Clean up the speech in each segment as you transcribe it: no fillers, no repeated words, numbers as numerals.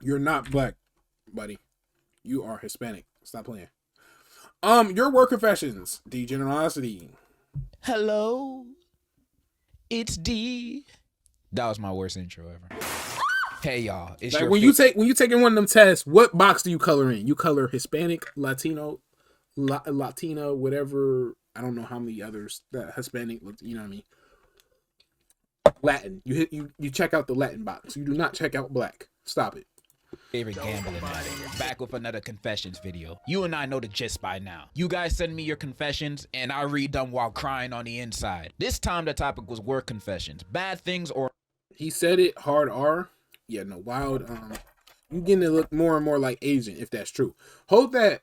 You're not black, buddy. You are Hispanic. Stop playing. Your work confessions. Degenerocity. Hello, it's D. That was my worst intro ever. Hey y'all, it's Like your when you taking one of them tests, what box do you color in? You color Hispanic, Latino, Latina, whatever. I don't know how many others that Hispanic. You know what I mean? Latin. You check out the Latin box. You do not check out black. Stop it. favorite gambling night. Back with another confessions video. You and I know the gist by now. You guys send me your confessions and I read them while crying on the inside. This time the topic was work confessions. Bad things or He said it hard R. Yeah, no wild. You getting to look more and more like Asian if that's true. Hold that,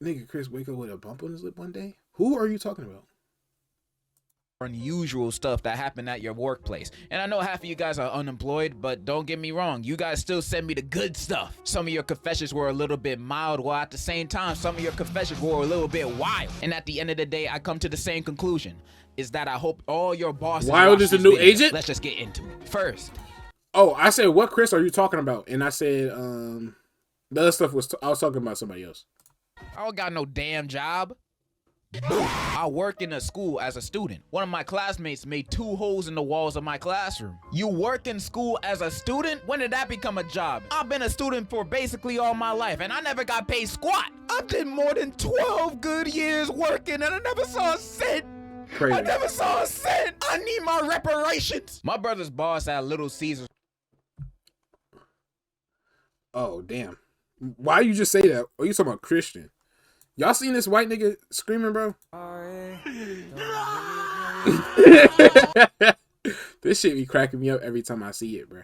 nigga. Chris wake up with a bump on his lip one day. Who are you talking about? unusual stuff that happened at your workplace. And I know half of you guys are unemployed, but don't get me wrong, you guys still send me the good stuff. Some of your confessions were a little bit mild, while at the same time, some of your confessions were a little bit wild. And at the end of the day, I come to the same conclusion, is that I hope all your bosses Wild is the new agent? Let's just get into it. First. Oh, I said, what Chris are you talking about? And I said, the other stuff I was talking about somebody else. I don't got no damn job. I work in a school as a student. One of my classmates made 2 holes in the walls of my classroom. You work in school as a student? When did that become a job? I've been a student for basically all my life and I never got paid squat. I did more than 12 good years working and I never saw a cent. Crazy. I never saw a cent. I need my reparations. My brother's boss at Little Caesars. Oh, damn. Why you just say that? Oh, you talking about Christian? Y'all seen this white nigga screaming, bro? This shit be cracking me up every time I see it, bro.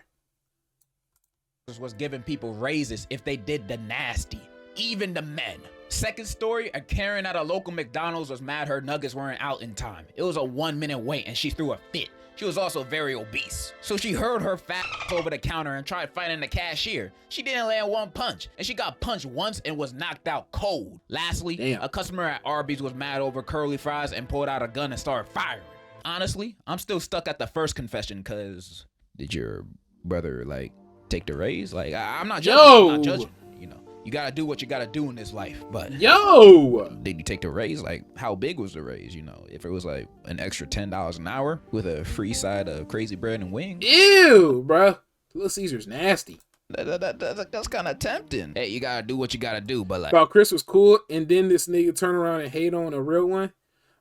Was giving people raises if they did the nasty, even the men. Second story, a Karen at a local McDonald's was mad her nuggets weren't out in time. It was a 1-minute wait and she threw a fit. She was also very obese. So she hurled her fat over the counter and tried fighting the cashier. She didn't land one punch and she got punched once and was knocked out cold. Lastly, Damn. A customer at Arby's was mad over curly fries and pulled out a gun and started firing. Honestly, I'm still stuck at the first confession cause did your brother like take the raise? Like I'm not judging. Yo! I'm not judging. You know, you gotta do what you gotta do in this life. But Yo! did you take the raise? Like how big was the raise? You know, if it was like an extra $10 an hour with a free side of crazy bread and wings. Ew, bro. Little Caesar's nasty. That's kind of tempting. Hey, you gotta do what you gotta do. But like, About Chris was cool, and then this nigga turn around and hate on a real one.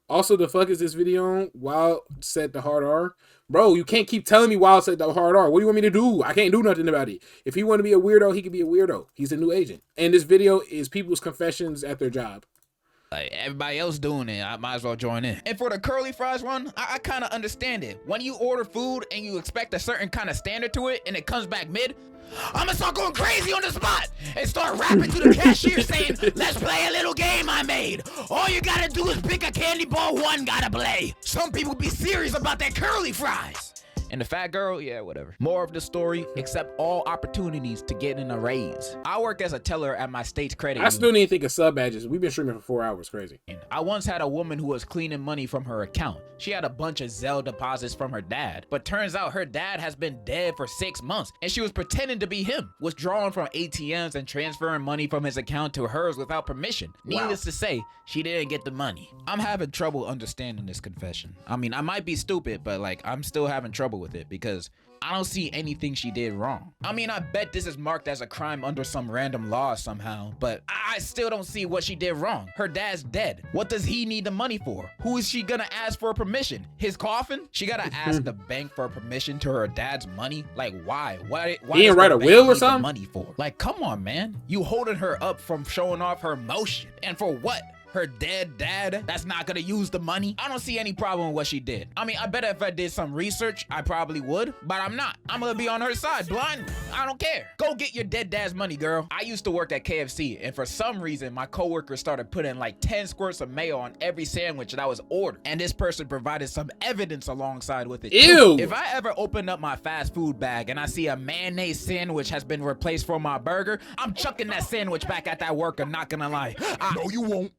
Also, the fuck is this video on? Wild said the hard R. Bro, you can't keep telling me Wild said the hard R. What do you want me to do? I can't do nothing about it. If he want to be a weirdo, he can be a weirdo. He's a new agent. And this video is people's confessions at their job. like everybody else doing it, I might as well join in. And for the curly fries one, I kind of understand it. When you order food and you expect a certain kind of standard to it and it comes back mid, I'ma start going crazy on the spot and start rapping to the cashier saying, let's play a little game I made. All you gotta do is pick a candy ball, one gotta play. Some people be serious about their curly fries. And the fat girl, yeah, whatever. More of the story, accept all opportunities to get in a raise. I work as a teller at my state's credit I union. still need to think of sub badges. We've been streaming for 4 hours. Crazy. I once had a woman who was cleaning money from her account. She had a bunch of Zelle deposits from her dad, but turns out her dad has been dead for 6 months and she was pretending to be him, withdrawing from ATMs and transferring money from his account to hers without permission. Needless to say, she didn't get the money. I'm having trouble understanding this confession. I mean, I might be stupid, but like, I'm still having trouble with it because I don't see anything she did wrong. I mean, I bet this is marked as a crime under some random law somehow, but I still don't see what she did wrong. Her dad's dead. What does he need the money for? Who is she gonna ask for permission? His coffin? She gotta ask the bank for permission to her dad's money? Like, why? Why He didn't does write the a bank will or need the something? money for? Like, come on, man. You holding her up from showing off her motion. And for what? Her dead dad that's not gonna use the money? I don't see any problem with what she did. I mean, I bet if I did some research, I probably would, but I'm not. I'm gonna be on her side, blind. I don't care. Go get your dead dad's money, girl. I used to work at KFC, and for some reason, my coworkers started putting like 10 squirts of mayo on every sandwich that I was ordering, and this person provided some evidence alongside with it. Ew. If I ever open up my fast food bag and I see a mayonnaise sandwich has been replaced for my burger, I'm chucking that sandwich back at that worker, not gonna lie. No, you won't.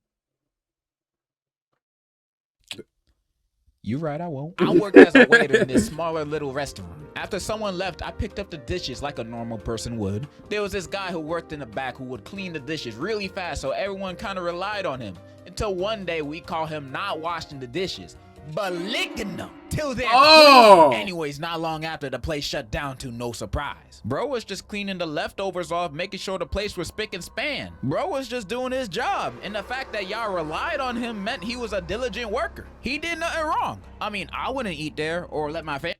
You right, I won't. I worked as a waiter in this smaller little restaurant. After someone left, I picked up the dishes like a normal person would. There was this guy who worked in the back who would clean the dishes really fast, so everyone kind of relied on him. Until one day we caught him not washing the dishes, but licking them till they're clean. Anyways, not long after, the place shut down to no surprise. Bro was just cleaning the leftovers off, making sure the place was spick and span. Bro was just doing his job, and the fact that y'all relied on him meant he was a diligent worker. He did nothing wrong. I mean, I wouldn't eat there or let my family.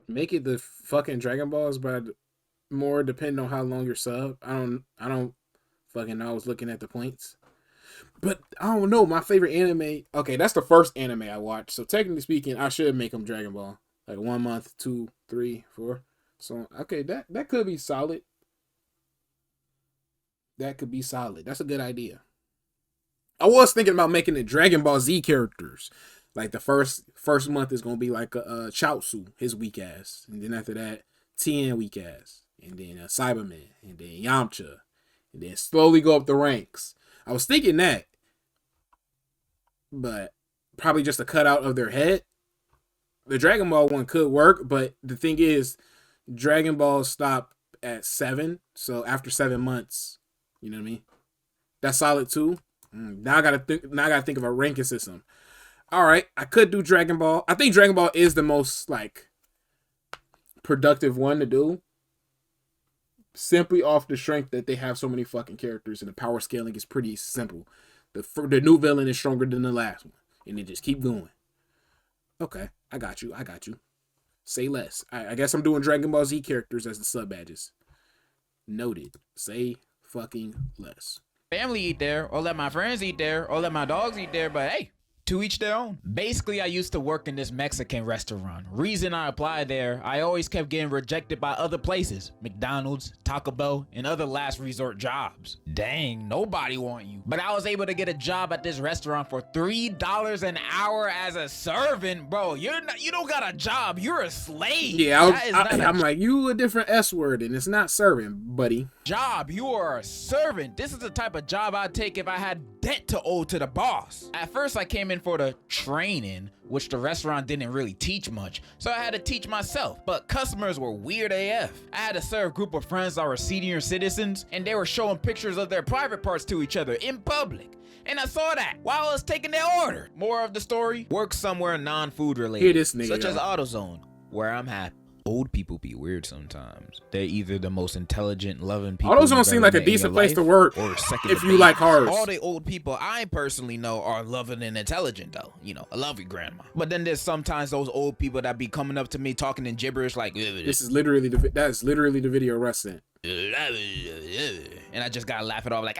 Make it the fucking Dragon Balls, but more depending on how long you're sub. I don't fucking know. I was looking at the points. But I don't know. My favorite anime. Okay, that's the first anime I watched. So technically speaking, I should make them Dragon Ball. Like 1 month, 2, 3, 4. So okay, that could be solid. That could be solid. That's a good idea. I was thinking about making it Dragon Ball Z characters. Like the first month is gonna be like a Chaozu, his weak ass, and then after that, Tien weak ass, and then Cyberman, and then Yamcha, and then slowly go up the ranks. I was thinking that, but probably just a cutout of their head. The Dragon Ball one could work, but the thing is, Dragon Ball stop at 7, so after 7 months, you know what I mean? That's solid too. Now I gotta think of a ranking system. All right, I could do Dragon Ball. I think Dragon Ball is the most like productive one to do, simply off the strength that they have so many fucking characters and the power scaling is pretty simple. The new villain is stronger than the last one, and they just keep going. Okay, I got you. Say less. I guess I'm doing Dragon Ball Z characters as the sub badges. Noted. Say fucking less. Family eat there, or let my friends eat there, or let my dogs eat there, but hey, to each their own. Basically, I used to work in this Mexican restaurant. Reason I applied there, I always kept getting rejected by other places. McDonald's, Taco Bell, and other last resort jobs. Dang, nobody want you. But I was able to get a job at this restaurant for $3 an hour as a servant. Bro, you don't got a job, you're a slave. Yeah, I'm like, you a different S word, and it's not servant, buddy. Job, you are a servant. This is the type of job I'd take if I had debt to owe to the boss. At first, I came in for the training, which the restaurant didn't really teach much, so I had to teach myself. But customers were weird AF. I had to serve a group of friends that were senior citizens, and they were showing pictures of their private parts to each other in public. And I saw that while I was taking their order. More of the story, work somewhere non-food related, Hear this nigga, such as AutoZone, where I'm happy. Old people be weird sometimes. They're either the most intelligent, loving people. AutoZone seem like a decent place to work if you like cars. All the old people I personally know are loving and intelligent, though. You know, I love you, grandma. But then there's sometimes those old people that be coming up to me talking in gibberish like, this is literally that's literally the video Russ sent. And I just gotta laugh it off like,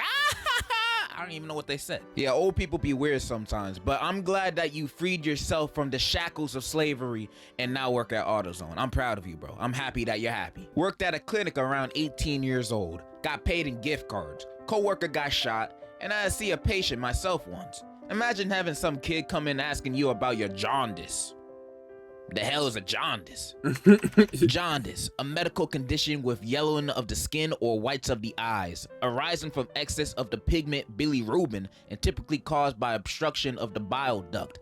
I don't even know what they said. Yeah, old people be weird sometimes, but I'm glad that you freed yourself from the shackles of slavery and now work at AutoZone. I'm proud of you, bro. I'm happy that you're happy. Worked at a clinic around 18 years old. Got paid in gift cards. Coworker got shot, and I had to see a patient myself once. Imagine having some kid come in asking you about your jaundice. The hell is a jaundice? Jaundice, a medical condition with yellowing of the skin or whites of the eyes, arising from excess of the pigment bilirubin and typically caused by obstruction of the bile duct.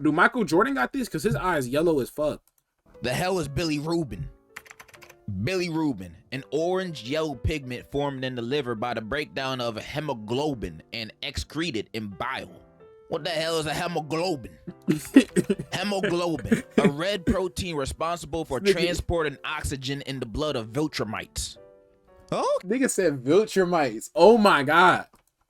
Do Michael Jordan got this? Because his eyes yellow as fuck. The hell is bilirubin? Bilirubin, an orange-yellow pigment formed in the liver by the breakdown of hemoglobin and excreted in bile. What the hell is a hemoglobin? Hemoglobin, a red protein responsible for transporting oxygen in the blood of Viltrumites. Oh, nigga said Viltrumites. Oh my god.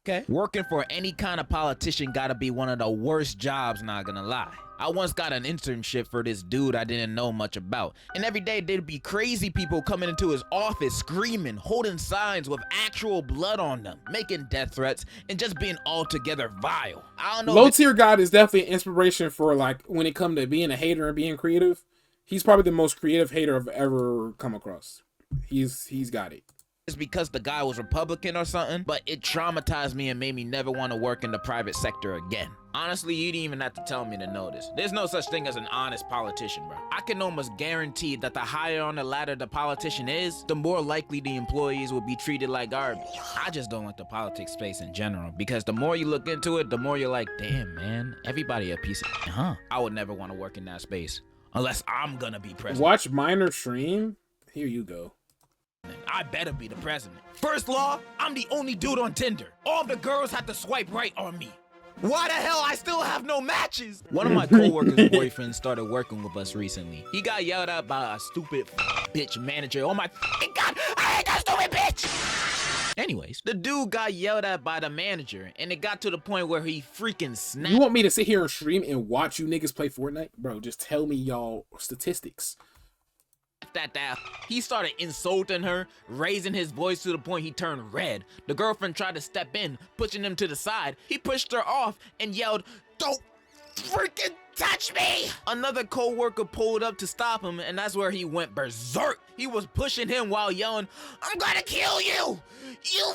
Okay. Working for any kind of politician gotta be one of the worst jobs, not gonna lie. I once got an internship for this dude I didn't know much about. And every day there'd be crazy people coming into his office screaming, holding signs with actual blood on them, making death threats, and just being altogether vile. I don't know. Low tier God is definitely an inspiration for like when it comes to being a hater and being creative. He's probably the most creative hater I've ever come across. He's got it. it's because the guy was Republican or something, but it traumatized me and made me never want to work in the private sector again. Honestly, you didn't even have to tell me to know this. There's no such thing as an honest politician, bro. I can almost guarantee that the higher on the ladder the politician is, the more likely the employees will be treated like garbage. I just don't like the politics space in general, because the more you look into it, the more you're like, damn, man, everybody a piece of huh? I would never want to work in that space, unless I'm gonna be president. Watch Minor stream? Here you go. I better be the president. First law, I'm the only dude on Tinder. All the girls have to swipe right on me. Why the hell I still have no matches? One of my coworkers' boyfriends started working with us recently. He got yelled at by a stupid bitch manager. Oh my God, I hate that stupid bitch! Anyways, the dude got yelled at by the manager, and it got to the point where he freaking snapped. You want me to sit here and stream and watch you niggas play Fortnite? Bro, just tell me y'all statistics. That he started insulting her, raising his voice to the point he turned red. The girlfriend tried to step in, pushing him to the side. He pushed her off and yelled, "Don't freaking touch me!" Another co-worker pulled up to stop him, and that's where he went berserk. He was pushing him while yelling, "I'm gonna kill you! You..."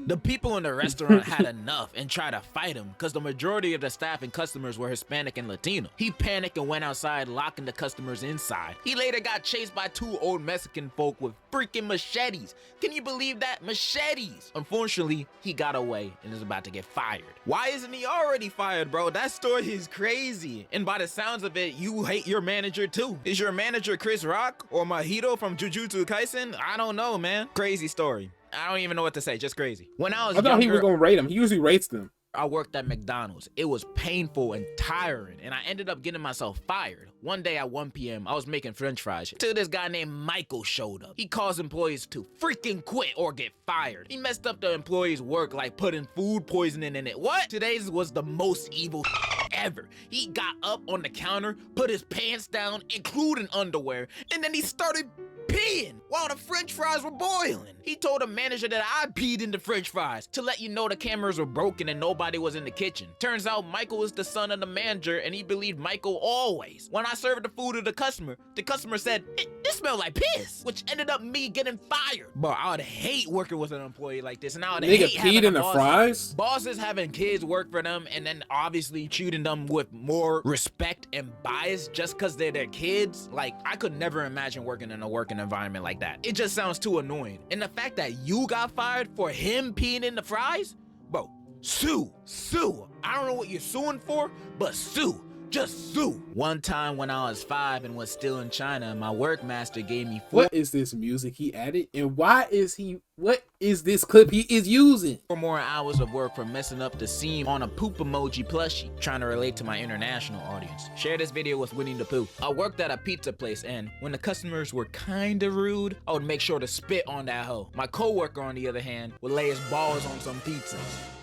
The people in the restaurant had enough and tried to fight him because the majority of the staff and customers were Hispanic and Latino. He panicked and went outside, locking the customers inside. He later got chased by 2 old Mexican folk with freaking machetes. Can you believe that? Machetes! Unfortunately, he got away and is about to get fired. Why isn't he already fired, bro? That story is crazy. And by the sounds of it, you hate your manager too. Is your manager Chris Rock or Mahito from Jujutsu Kaisen? I don't know, man. Crazy story. I don't even know what to say, just crazy. When I was I thought younger, he was gonna rate him. He usually rates them. I worked at McDonald's. It was painful and tiring, and I ended up getting myself fired. One day at 1 p.m., I was making french fries till this guy named Michael showed up. He caused employees to freaking quit or get fired. He messed up the employees' work like putting food poisoning in it. What? Today's was the most evil ever. He got up on the counter, put his pants down, including underwear, and then he started peeing while the french fries were boiling. He told the manager that I peed in the french fries to let you know the cameras were broken and nobody was in the kitchen. Turns out Michael was the son of the manager and he believed Michael always. When I served the food to the customer said, it smelled like piss, which ended up me getting fired. But I would hate working with an employee like this, and I would hate having peed in the fries? Bosses having kids work for them and then obviously treating them with more respect and bias just because they're their kids. Like, I could never imagine working in a working environment like that. It just sounds too annoying. And the fact that you got fired for him peeing in the fries? Bro, sue. I don't know what you're suing for, but sue. Just sue. One time when I was 5 and was still in China, my work master gave me What is this music he added? And what is this clip he is using? 4 more hours of work for messing up the seam on a poop emoji plushie, trying to relate to my international audience. Share this video with Winnie the Pooh. I worked at a pizza place, and when the customers were kinda rude, I would make sure to spit on that hoe. My coworker, on the other hand, would lay his balls on some pizza.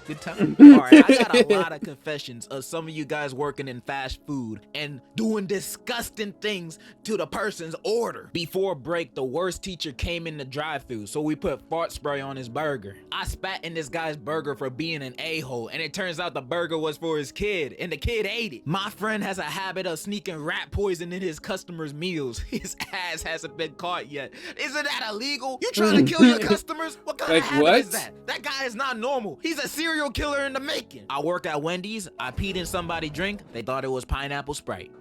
Good time. Alright, I got a lot of confessions of some of you guys working in fast food and doing disgusting things to the person's order. Before break, the worst teacher came in the drive-thru, so we put fart spray on his burger. I spat in this guy's burger for being an a-hole, and it turns out the burger was for his kid, and the kid ate it. My friend has a habit of sneaking rat poison in his customers' meals. His ass hasn't been caught yet. Isn't that illegal? You trying to kill your customers? What kind of habit is that? That guy is not normal. He's a serial killer in the making. I worked at Wendy's. I peed in somebody's drink. They thought it was pineapple Sprite.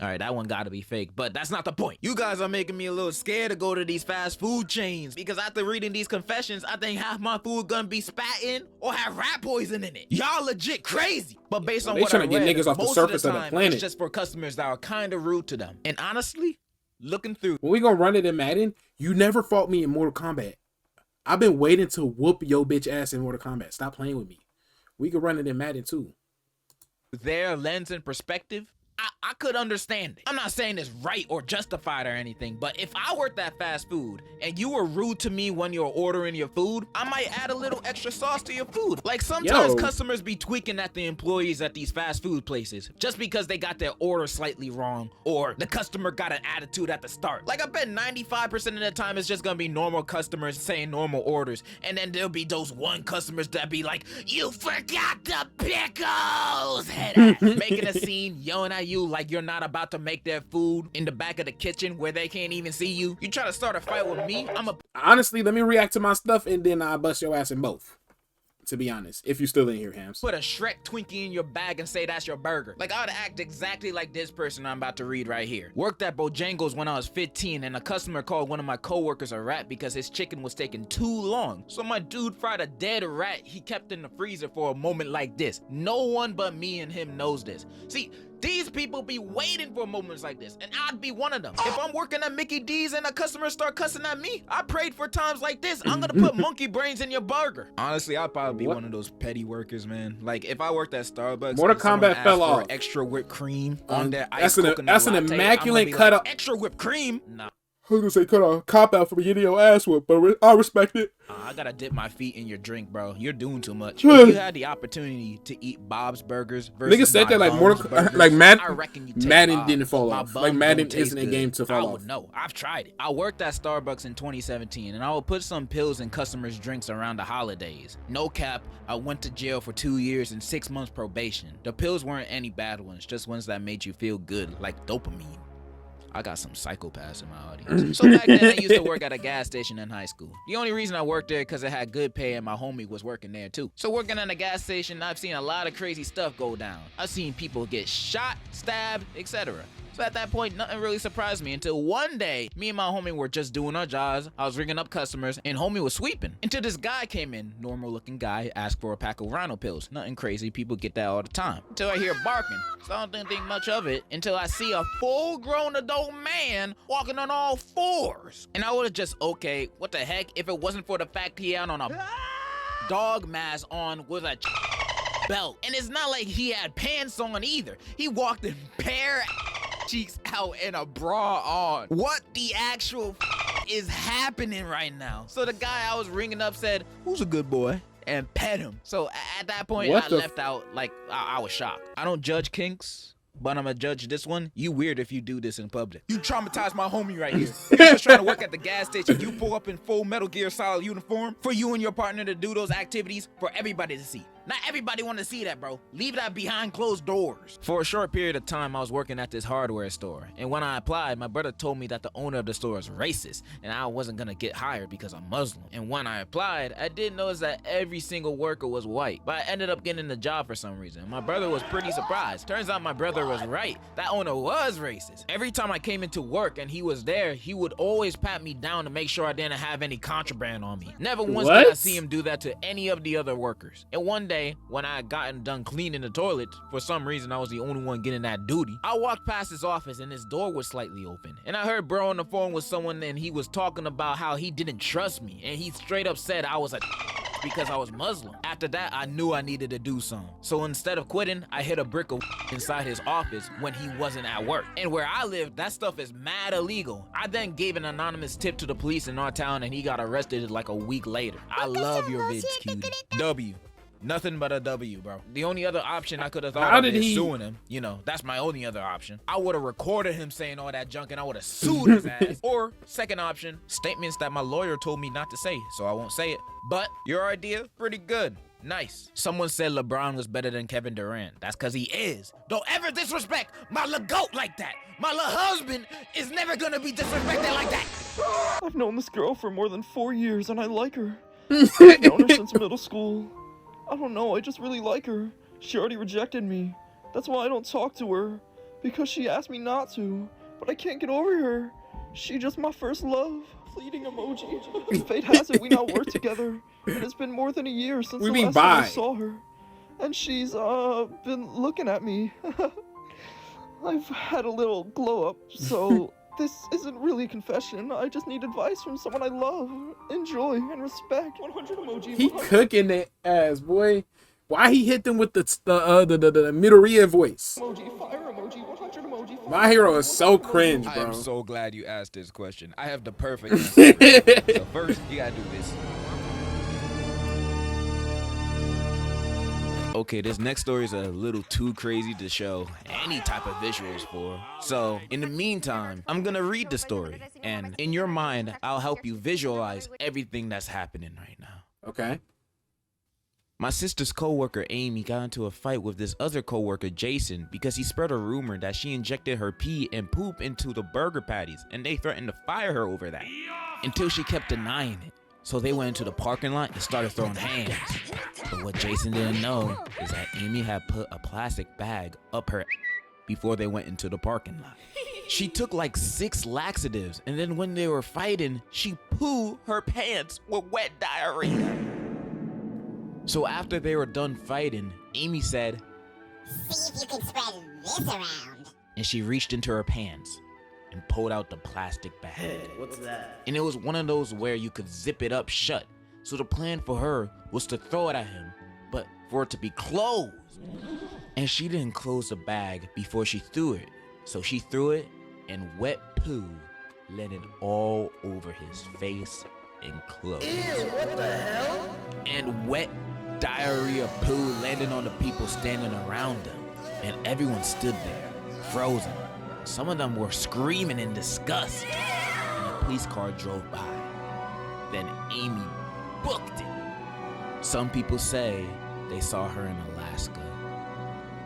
All right, that one gotta be fake, but that's not the point. You guys are making me a little scared to go to these fast food chains because after reading these confessions, I think half my food gonna be spat in or have rat poison in it. Y'all legit crazy. But based on what I read, trying to get niggas off the surface of the planet. It's just for customers that are kind of rude to them. And honestly, looking through. When we gonna run it in Madden, you never fought me in Mortal Kombat. I've been waiting to whoop your bitch ass in Mortal Kombat. Stop playing with me. We could run it in Madden too. Their lens and perspective, I could understand it. I'm not saying it's right or justified or anything, but if I worked at fast food and you were rude to me when you're ordering your food, I might add a little extra sauce to your food. Like sometimes customers be tweaking at the employees at these fast food places just because they got their order slightly wrong or the customer got an attitude at the start. Like I bet 95% of the time it's just gonna be normal customers saying normal orders, and then there'll be those one customers that be like, "You forgot the pickles!" Head ass, making a scene, yelling at you like you're not about to make their food in the back of the kitchen where they can't even see you? You try to start a fight with me, Honestly, let me react to my stuff and then I'll bust your ass in both. To be honest, if you still in here, Hams. put a Shrek Twinkie in your bag and say that's your burger. Like, I'd act exactly like this person I'm about to read right here. Worked at Bojangles when I was 15, and a customer called one of my coworkers a rat because his chicken was taking too long. So my dude fried a dead rat he kept in the freezer for a moment like this. No one but me and him knows this. See, these people be waiting for moments like this, and I'd be one of them. If I'm working at Mickey D's and a customer start cussing at me, I prayed for times like this. I'm gonna put monkey brains in your burger. Honestly, I'd probably be one of those petty workers, man. Like, if I worked at Starbucks, Mortal Kombat fell off. Extra whipped cream on their ice coconut that's an latte, immaculate cutout. Like, extra whipped cream? Nah. I was gonna say cut a cop out for getting your ass whipped, but I respect it. I gotta dip my feet in your drink, bro. You're doing too much. If you had the opportunity to eat Bob's Burgers versus niggas said that like Burgers, like I reckon you take Madden Bob's. didn't fall My off. bun Like Madden don't taste isn't a good. game to fall I off. would know. I've tried it. I worked at Starbucks in 2017, and I would put some pills in customers' drinks around the holidays. No cap, I went to jail for 2 years and 6 months probation. The pills weren't any bad ones, just ones that made you feel good, like dopamine. I got some psychopaths in my audience. So back then, I used to work at a gas station in high school. The only reason I worked there because it had good pay and my homie was working there too. So working at a gas station, I've seen a lot of crazy stuff go down. I've seen people get shot, stabbed, etc. So at that point, nothing really surprised me until one day, me and my homie were just doing our jobs. I was ringing up customers and homie was sweeping. Until this guy came in, normal looking guy, asked for a pack of rhino pills. Nothing crazy, people get that all the time. Until I hear barking. So I don't think much of it until I see a full grown adult man walking on all fours. And I would've just, okay, what the heck, if it wasn't for the fact he had on a dog mask on with a belt. And it's not like he had pants on either. He walked in bare cheeks out and a bra on. What the actual is happening right now? So the guy I was ringing up said, "Who's a good boy?" and pet him. So at that point, I left out like I was shocked. I don't judge kinks, but I'm gonna judge this one. You weird if you do this in public. You traumatized my homie right here. You're just trying to work at the gas station. You pull up in full Metal Gear Solid uniform for you and your partner to do those activities for everybody to see. Not everybody want to see that, bro. Leave that behind closed doors. For a short period of time, I was working at this hardware store. And when I applied, my brother told me that the owner of the store is racist and I wasn't gonna get hired because I'm Muslim. And when I applied, I did notice that every single worker was white. But I ended up getting the job for some reason. My brother was pretty surprised. Turns out my brother was right. That owner was racist. Every time I came into work and he was there, he would always pat me down to make sure I didn't have any contraband on me. Never once did I see him do that to any of the other workers. And one day, when I had gotten done cleaning the toilet, for some reason I was the only one getting that duty. I walked past his office and his door was slightly open. And I heard bro on the phone with someone and he was talking about how he didn't trust me. And he straight up said I was a because I was Muslim. After that, I knew I needed to do something. So instead of quitting, I hit a brick of inside his office when he wasn't at work. And where I live, that stuff is mad illegal. I then gave an anonymous tip to the police in our town and he got arrested like a week later. I love your vids, cutie. W. Nothing but a W, bro. The only other option I could have thought of is suing him. You know, that's my only other option. I would have recorded him saying all that junk and I would have sued his ass. Or, second option, statements that my lawyer told me not to say, so I won't say it. But your idea, pretty good. Nice. Someone said LeBron was better than Kevin Durant. That's because he is. Don't ever disrespect my little goat like that. My little husband is never gonna be disrespected like that. I've known this girl for more than 4 years and I like her. I've known her since middle school. I don't know, I just really like her. She already rejected me. That's why I don't talk to her. Because she asked me not to. But I can't get over her. She just my first love. Fleeting emoji. Fate has it we now work together. And it's been more than a year since the last time I saw her. And she's, been looking at me. I've had a little glow up, so this isn't really a confession. I just need advice from someone I love, enjoy, and respect. 100 emoji. He cooking that ass, boy. Why he hit them with the Midoriya voice? Emoji, fire emoji, 100 emoji. Fire My hero is so cringe, bro. I am so glad you asked this question. I have the perfect answer. So first, you gotta do this. Okay, this next story is a little too crazy to show any type of visuals for. So, in the meantime, I'm gonna read the story. And in your mind, I'll help you visualize everything that's happening right now. Okay. My sister's coworker Amy got into a fight with this other coworker Jason because he spread a rumor that she injected her pee and poop into the burger patties, and they threatened to fire her over that until she kept denying it. So they went into the parking lot and started throwing hands. But what Jason didn't know is that Amy had put a plastic bag up her before they went into the parking lot. She took like 6 laxatives, and then when they were fighting, she pooed her pants with wet diarrhea. So after they were done fighting, Amy said, "See if you can spread this around." And she reached into her pants and pulled out the plastic bag. Hey, what's that? And it was one of those where you could zip it up shut. So the plan for her was to throw it at him, but for it to be closed. And she didn't close the bag before she threw it. So she threw it, and wet poo landed all over his face and clothes. Ew, what the hell? And wet diarrhea poo landed on the people standing around them. And everyone stood there, frozen. Some of them were screaming in disgust. And a police car drove by. Then Amy booked it. Some people say they saw her in Alaska.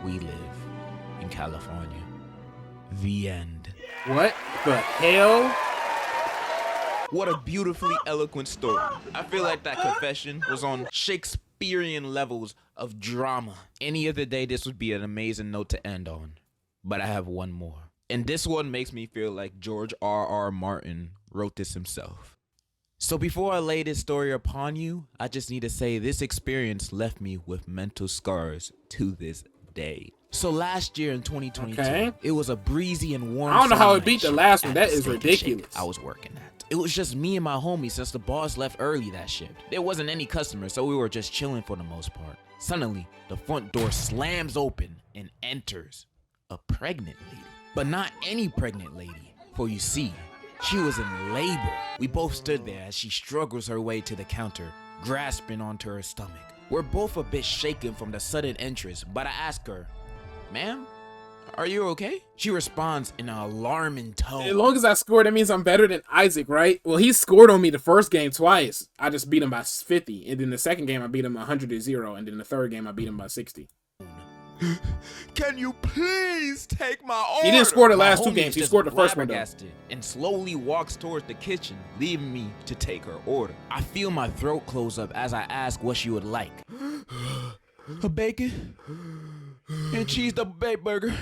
We live in California. The end. What the hell? What a beautifully eloquent story. I feel like that confession was on Shakespearean levels of drama. Any other day, this would be an amazing note to end on. But I have one more. And this one makes me feel like George R.R. Martin wrote this himself. So before I lay this story upon you, I just need to say this experience left me with mental scars to this day. So last year in 2022, it was a breezy and warm. I don't know how it summer beat the night last one. at That the is Steak and Shake ridiculous. I was working at. It was just me and my homie since the boss left early that shift. There wasn't any customers, so we were just chilling for the most part. Suddenly, the front door slams open and enters a pregnant lady. But not any pregnant lady, for you see, she was in labor. We both stood there as she struggles her way to the counter, grasping onto her stomach. We're both a bit shaken from the sudden entrance, but I ask her, "Ma'am, are you okay?" She responds in an alarming tone. As long as I scored, that means I'm better than Isaac, right? Well, he scored on me the first game twice. I just beat him by 50. And then the second game, I beat him 100-0. And then the third game, I beat him by 60. "Can you please take my order?" He didn't score the My last 2 homie games. is He just scored the first one, though. flabbergasted and slowly walks towards the kitchen, leaving me to take her order. I feel my throat close up as I ask what she would like. "A bacon and cheese double baked burger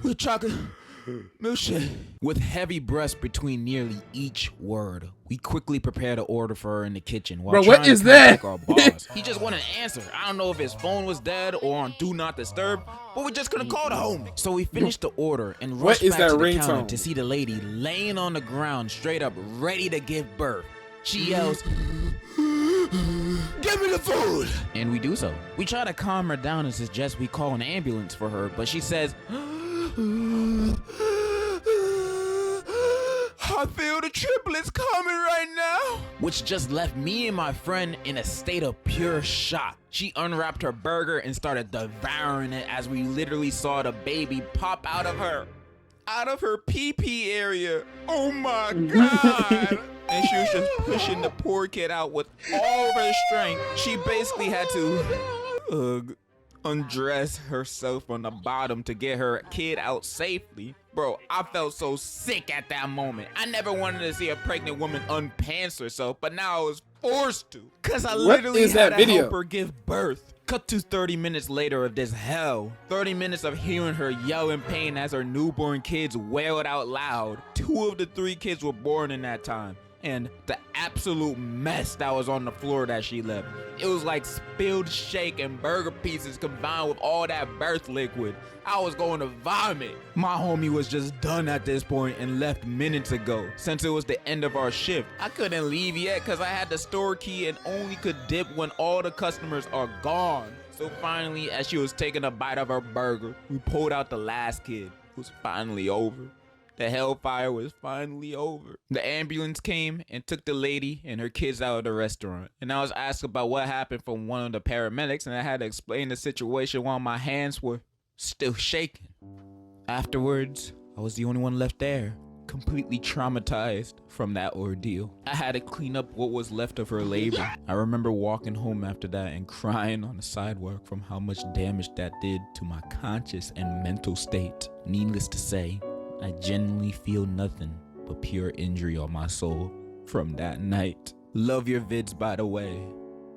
with chocolate milkshake." With heavy breaths between nearly each word, we quickly prepare to order for her in the kitchen while Bro, what trying to is that? contact our boss. He just wanted an answer. I don't know if his phone was dead or on do not disturb, but we just couldn't call the homie. So we finished the order and What rushed is back that to the ringtone? counter to see the lady laying on the ground straight up ready to give birth. She yells, "Give me the food!" And we do so. We try to calm her down and suggest we call an ambulance for her, but she says, "I feel the triplets coming right now." Which just left me and my friend in a state of pure shock. She unwrapped her burger and started devouring it as we literally saw the baby pop out of her pee-pee area. Oh my God. And she was just pushing the poor kid out with all of her strength. She basically had to undress herself on the bottom to get her kid out safely. Bro, I felt so sick at that moment. I never wanted to see a pregnant woman unpants herself, but now I was forced to. Cause I literally is had that to video? help her give birth. Cut to 30 minutes later of this hell. 30 minutes of hearing her yell in pain as her newborn kids wailed out loud. 2 of the 3 kids were born in that time. And the absolute mess that was on the floor that she left. It was like spilled shake and burger pieces combined with all that birth liquid. I was going to vomit. My homie was just done at this point and left minutes ago. Since it was the end of our shift, I couldn't leave yet because I had the store key and only could dip when all the customers are gone. So finally, as she was taking a bite of her burger, we pulled out the last kid. It was finally over. The hellfire was finally over. The ambulance came and took the lady and her kids out of the restaurant. And I was asked about what happened from one of the paramedics, and I had to explain the situation while my hands were still shaking. Afterwards, I was the only one left there. completely traumatized from that ordeal. I had to clean up what was left of her labor. I remember walking home after that and crying on the sidewalk from how much damage that did to my conscious and mental state. Needless to say, I genuinely feel nothing but pure injury on my soul from that night. Love your vids, by the way.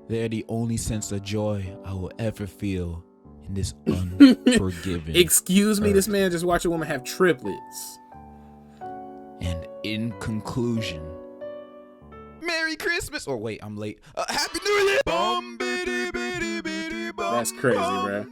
They're the only sense of joy I will ever feel in this unforgiving Excuse me, earth. this man just watched a woman have triplets. And in conclusion, Merry Christmas. Or wait, I'm late. Happy New Year. That's crazy, bruh.